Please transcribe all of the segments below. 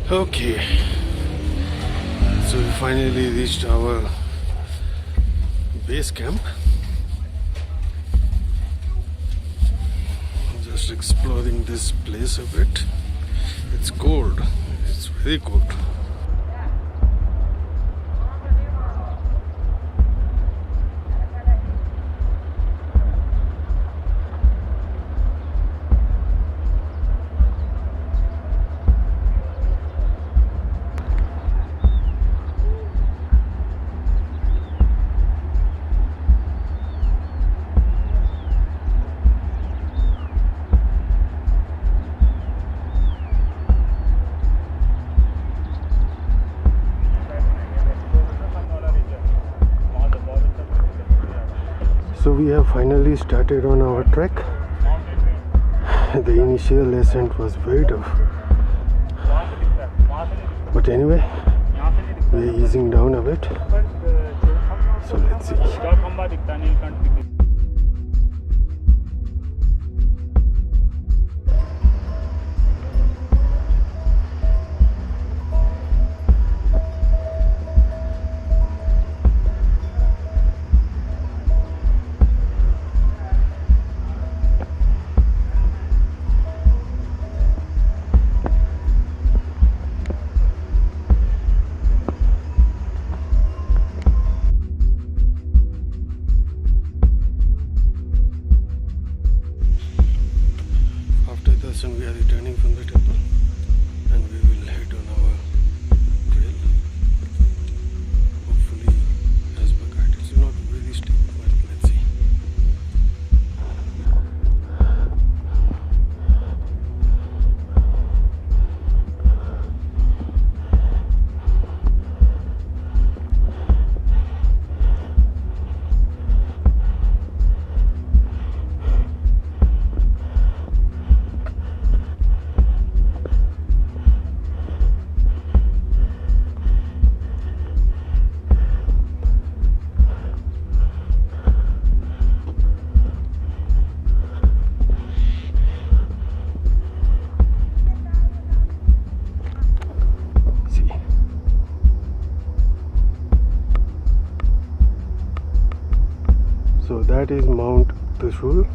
Okay, so we finally reached our base camp. Just exploring this place a bit. It's cold, it's very cold. So we have finally started on our trek. The initial ascent was very tough, but anyway, we are easing down a bit. So let's see. Chaukhamba दिखता नीलकंठ दिखता. And we are returning from the temple and we will head on our trail, hopefully as per guide. It's not really steep, but let's see. So that is Mount Trishul.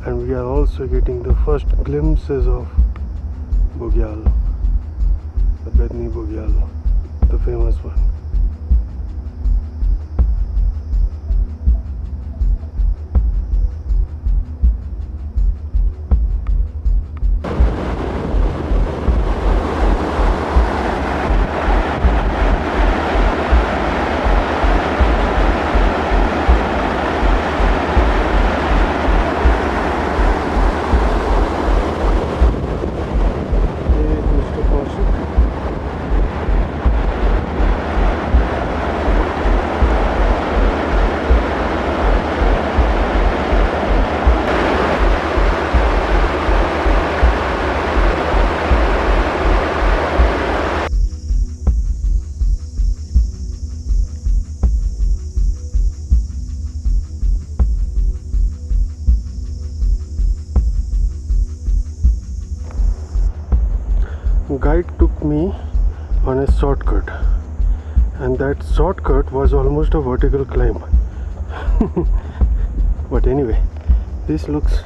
And we are also getting the first glimpses of Bugyal, the Bedni Bugyal, the famous one. Guide took me on a shortcut, and that shortcut was almost a vertical climb. But anyway, this looks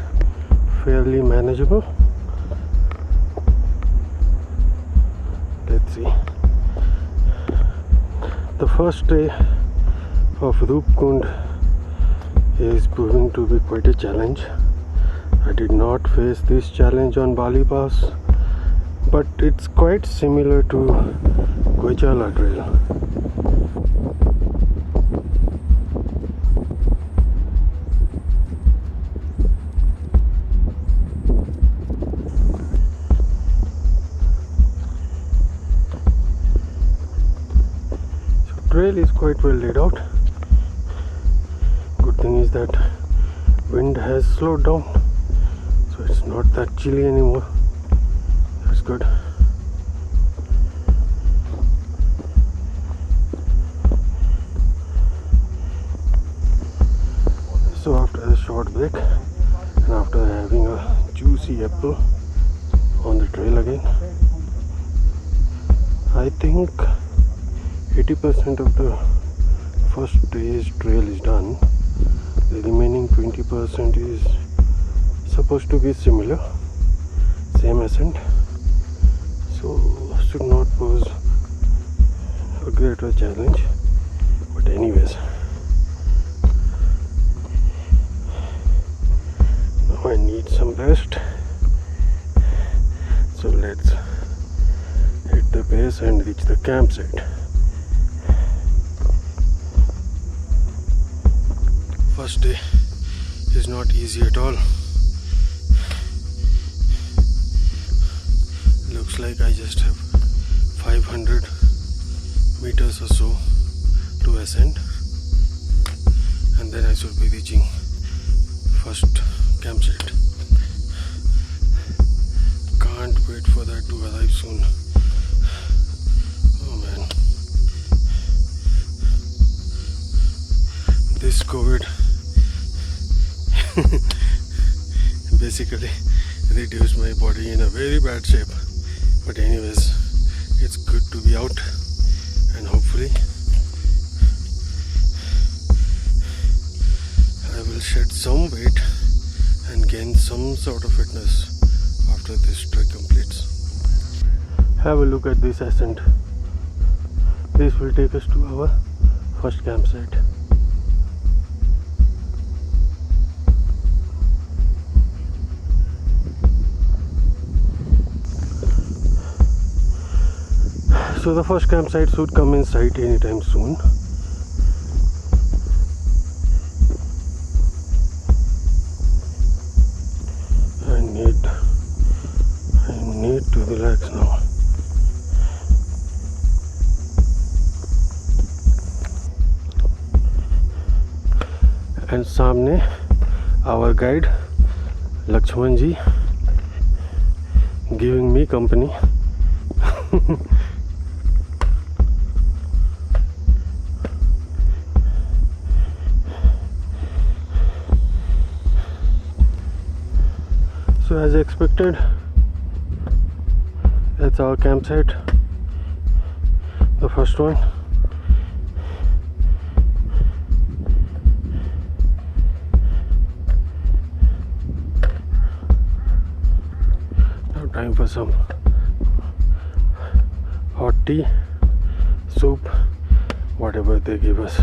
fairly manageable. Let's see. The first day of Roopkund is proving to be quite a challenge. I did not face this challenge on Bali Pass, but it's quite similar to Gojala trail. So trail is quite well laid out. Good thing is that wind has slowed down, so it's not that chilly anymore. That's good. So after a short break and after having a juicy apple on the trail again, I think 80% of the first day's trail is done. The remaining 20% is supposed to be similar, same ascent, so should not pose a greater challenge. But anyways, now I need some rest, so let's hit the base and reach the campsite. First day is not easy at all. Looks like I just have 500 meters or so to ascend, and then I should be reaching first campsite. Can't wait for that to arrive soon. Oh man, this COVID basically reduced my body in a very bad shape. But anyways, it's good to be out, and hopefully I will shed some weight and gain some sort of fitness after this trek completes. Have a look at this ascent. This will take us to our first campsite. So the first campsite should come in sight anytime soon. I need to relax now. And सामने our guide Lakshman ji giving me company. So as expected, that's our campsite, the first one. Now time for some hot tea, soup, whatever they give us.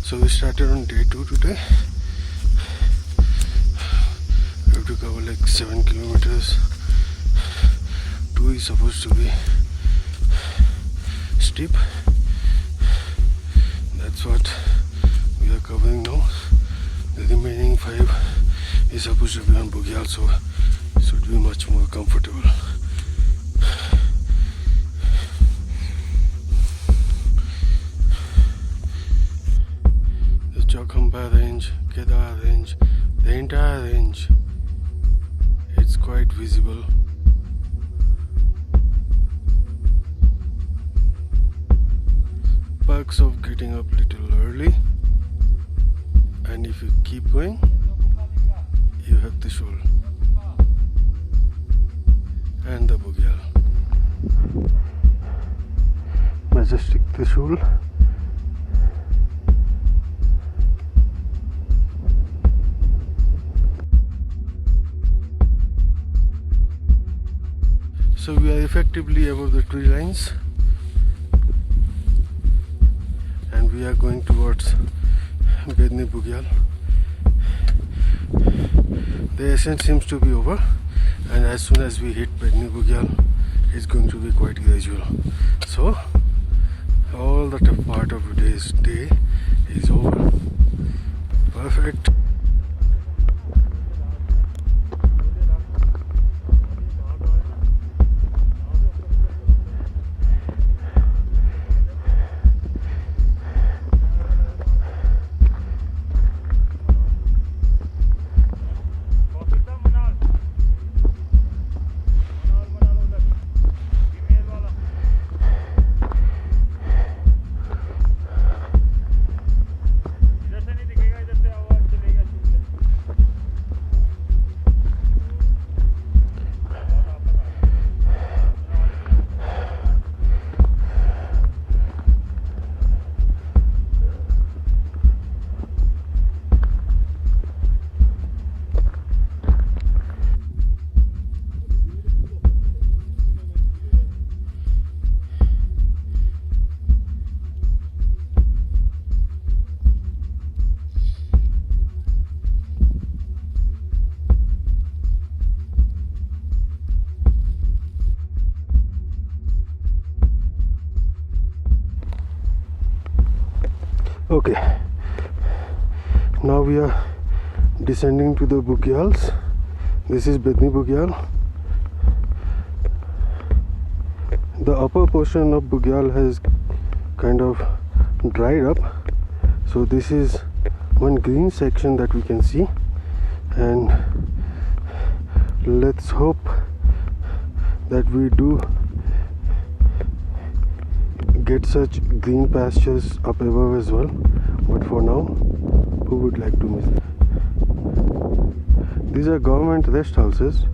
So we started on day 2 today. We have to cover like 7 kilometers. 2 is supposed to be steep. That's what we are covering now. The remaining 5 is supposed to be on Bugyal, so it should be much more comfortable. Chaukhamba range, Kedar range, the entire range, it's quite visible. Perks of getting up little early, and if you keep going, you have Trishul and the Bugyal. Majestic Trishul. So we are effectively above the tree lines, and we are going towards Bedni Bugyal. The ascent seems to be over, and as soon as we hit Pedni Bugyal, it's going to be quite gradual. So all the tough part of today's day is over. Perfect. Okay, now we are descending to the Bugyals. This is Pedni Bugyal. The upper portion of Bugyal has kind of dried up, so this is one green section that we can see, and let's hope that we do get such green pastures up above as well, but for now, who would like to miss that? These are government rest houses,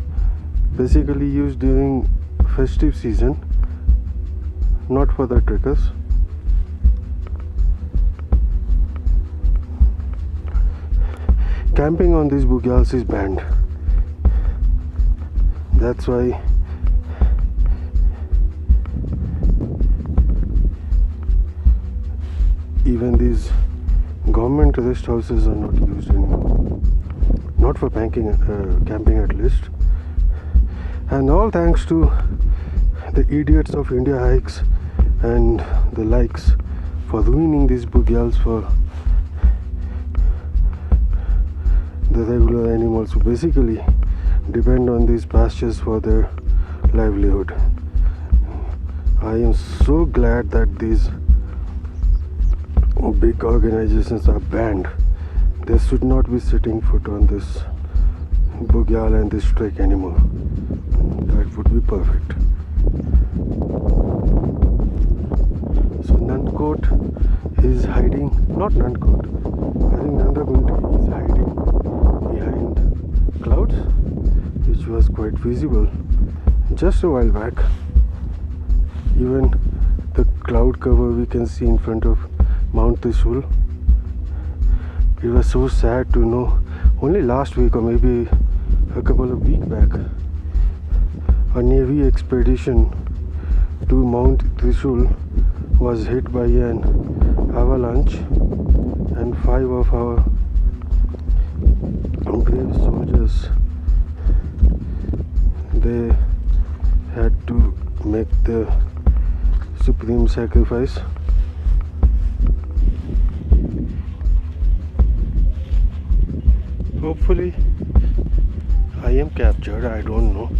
basically used during festive season, not for the trekkers. Camping on these Bugyals is banned. That's why even these government rest houses are not used anymore, not for camping at least. And all thanks to the idiots of India Hikes and the likes for ruining these Bugyals for the regular animals who basically depend on these pastures for their livelihood. I am so glad that these big organizations are banned. They should not be setting foot on this Bugyal and this trek anymore. That would be perfect. So Nandkot is hiding, not Nandkot, I think Nanda Ghunti is hiding behind clouds, which was quite visible just a while back. Even the cloud cover we can see in front of Mount Trishul. It was so sad to know only last week or maybe a couple of weeks back, a Navy expedition to Mount Trishul was hit by an avalanche, and 5 of our brave soldiers, they had to make the supreme sacrifice. Hopefully I am captured, I don't know.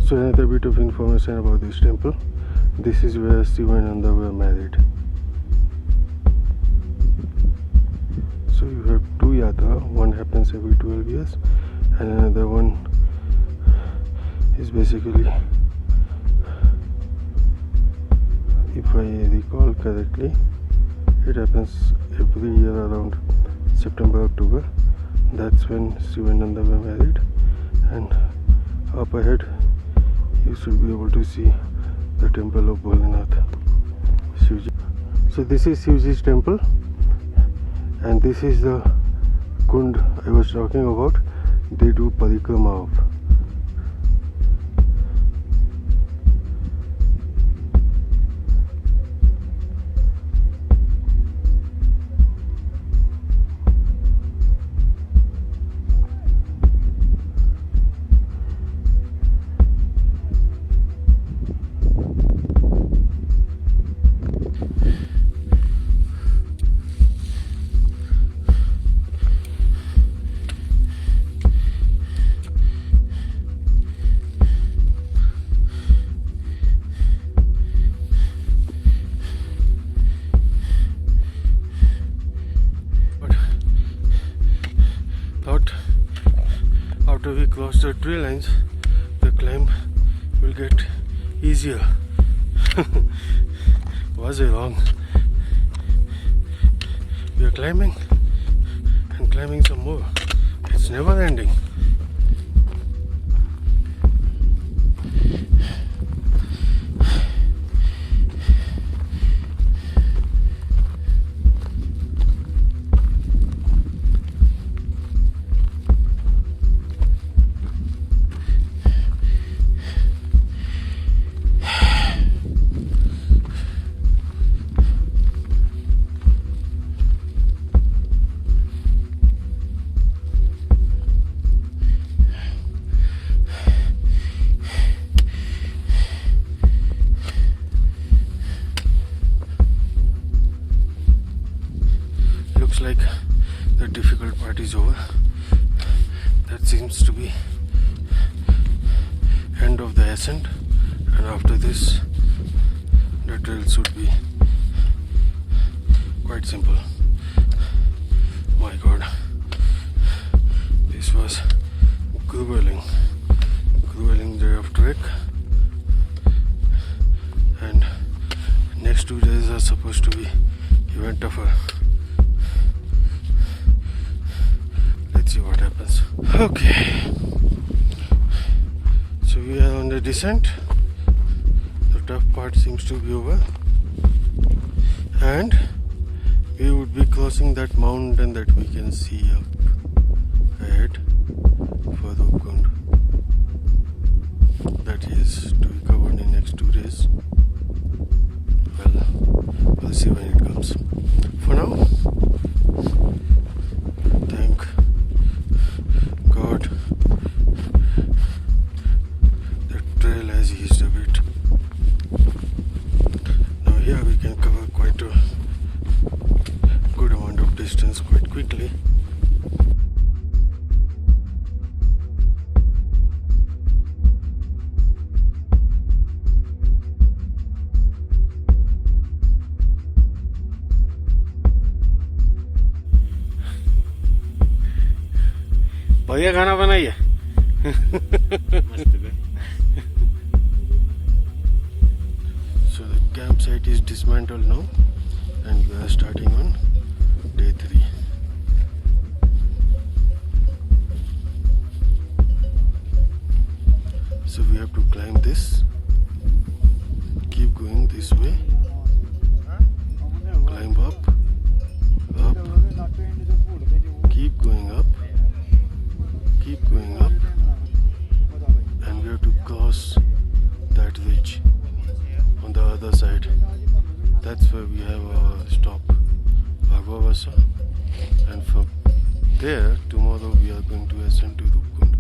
So another bit of information about this temple. This is where Shiva and Nanda were married. So you have two yatra, one happens every 12 years and another one is basically, if I recall correctly, it happens every year around September, October. That's when Shiva and Nanda were married, and up ahead you should be able to see the temple of Bholanath, Shivji. So this is Shivji's temple, and this is the kund I was talking about. They do parikrama of. After we cross the tree lines, the climb will get easier. Was I wrong? We are climbing and climbing some more. It's never ending. Like the difficult part is over. That seems to be end of the ascent, and after this the trail should be quite simple. My god, this was grueling day of trek, and next 2 days are supposed to be even tougher. See what happens. Okay, so we are on the descent. The tough part seems to be over, and we would be crossing that mountain that we can see up ahead for Roopkund. That is to be covered in next 2 days. Well, we'll see when it comes. For now, thank God, the trail has eased a bit. Now here we can cover quite a good amount of distance quite quickly. बढ़िया खाना बनाइए. So the campsite is dismantled now, and we are starting on day 3. So we have to climb this, keep going this way, climb up, keep going up, and we have to cross that ridge on the other side. That's where we have our stop, Garhwal, and from there tomorrow we are going to ascend to Roopkund.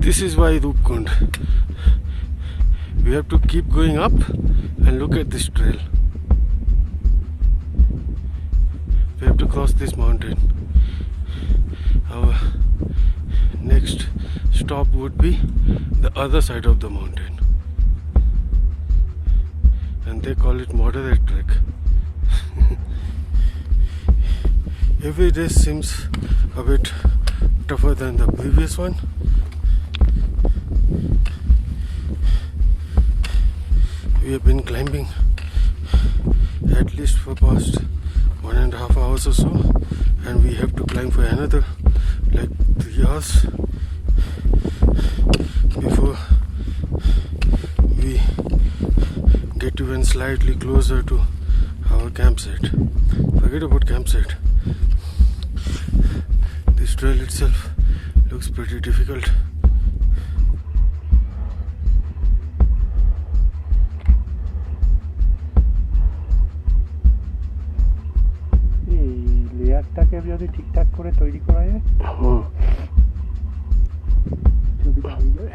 This is why Roopkund. We have to keep going up and look at this trail. We have to cross this mountain. Our next stop would be the other side of the mountain. and they call it moderate trek. Every day seems a bit tougher than the previous one. We have been climbing at least for past 1.5 hours or so, and we have to climb for another like 3 hours before we get even slightly closer to our campsite. Forget about campsite. This trail itself looks pretty difficult. লেয়ারটাকে যদি ঠিকঠাক করে তৈরি করা যায় সুবিধা হয়ে যাবে।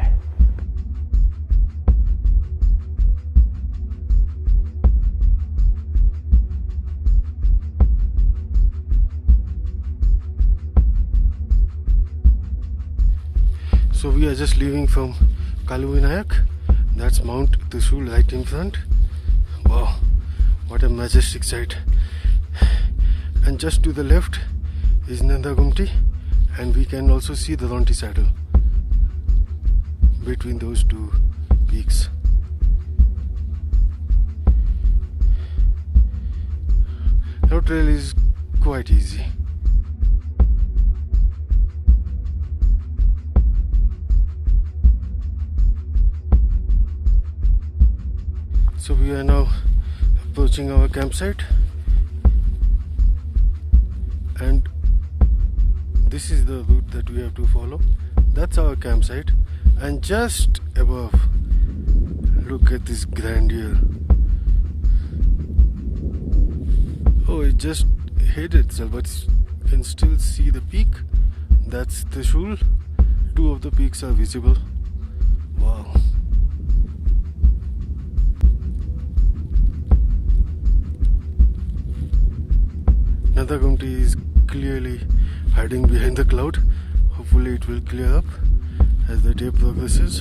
So we are just leaving from Kaluvinayak. That's Mount Trishul right in front. Wow, what a majestic sight. And just to the left is Nanda Ghunti, and we can also see the Ronti saddle between those two peaks. Our trail is quite easy. So we are now approaching our campsite, and this is the route that we have to follow. That's our campsite, and just above, look at this grandeur. Oh, it just hid itself, but you can still see the peak. That's Trishul. 2 of the peaks are visible. Wow. Nanda Ghunti is clearly hiding behind the cloud. Hopefully it will clear up as the day progresses.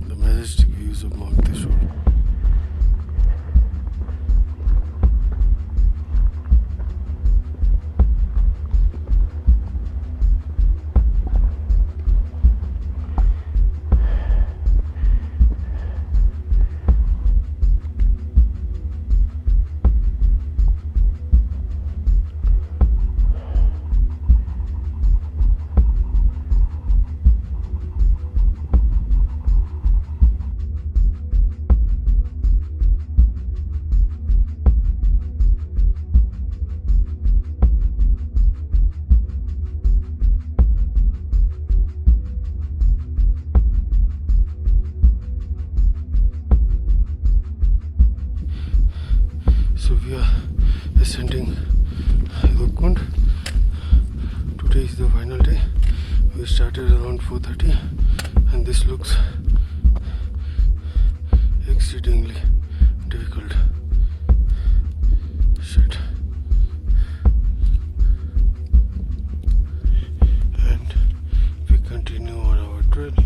The majestic views of Mount Trishul. So we are ascending Roopkund. Today is the final day. We started around 4:30, and this looks exceedingly difficult. Shit. And we continue on our trail.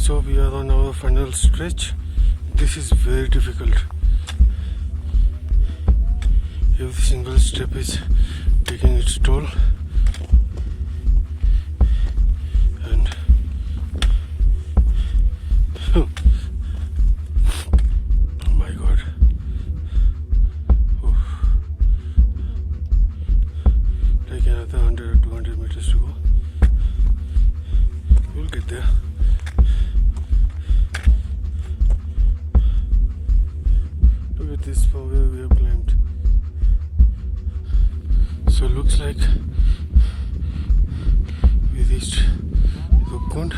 So we are on our final stretch. This is very difficult. Every single step is taking its toll. And oh my god. Oof. Like another 100 or 200 meters to go. We'll get there. Look at this from where we have climbed. So looks like we reached Roopkund.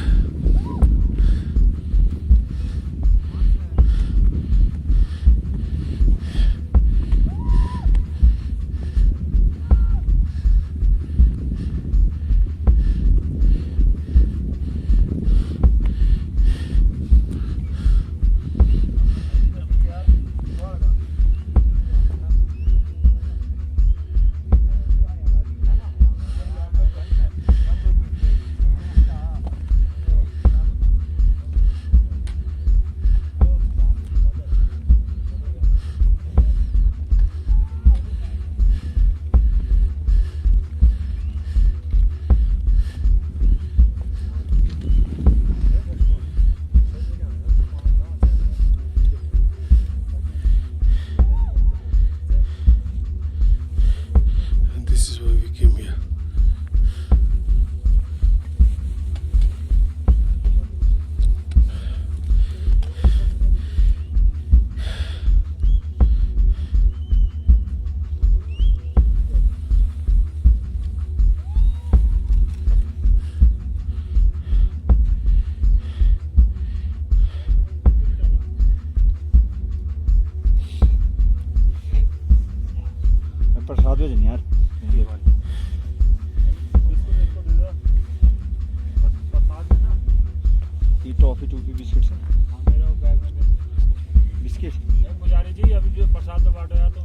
Biscuit से हाँ, मेरा वो bag में दे। Biscuit नहीं, पुजारी जी अभी जो प्रसाद तो बांटो यार तो।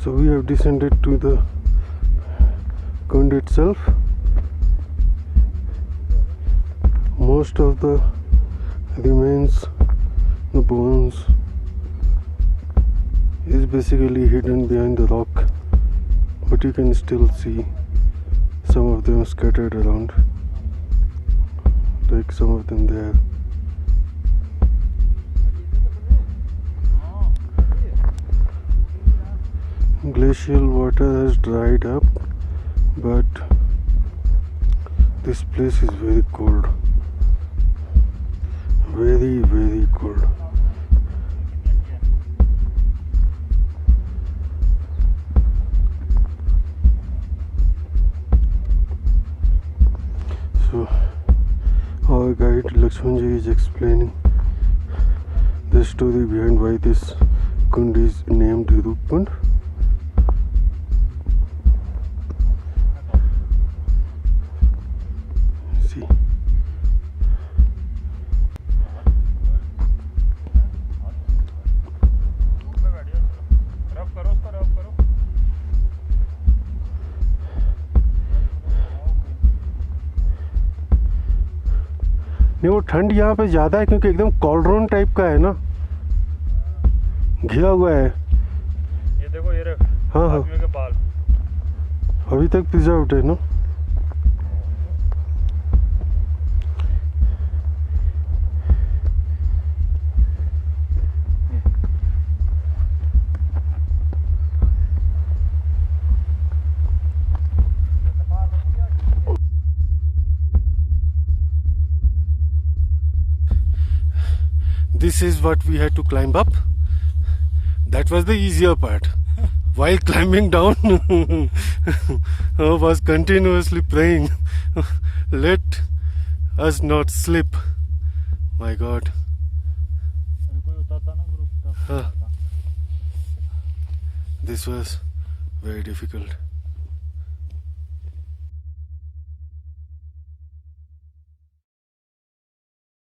So we have descended to the Kund itself. Most of the remains, the bones, is basically hidden behind the rock, but you can still see some of them scattered around, like some of them there. Glacial water has dried up, but this place is very cold. Very, very cold. So our guide Lakshmanji is explaining the story behind why this Kund is named Roopkund. See. रब करो उसको, रब करो। नहीं, वो ठंड यहाँ पे ज़्यादा है क्योंकि एकदम कॉलड्रोन टाइप का है ना, घिरा हुआ है। ये देखो, ये रख हाँ हाँ, आदमी के बाल। अभी तक प्रिजर्व्ड है ना। This is what we had to climb up. That was the easier part. While climbing down, I was continuously praying, let us not slip. My God. कोई उतरता ना ग्रुप तब This was very difficult.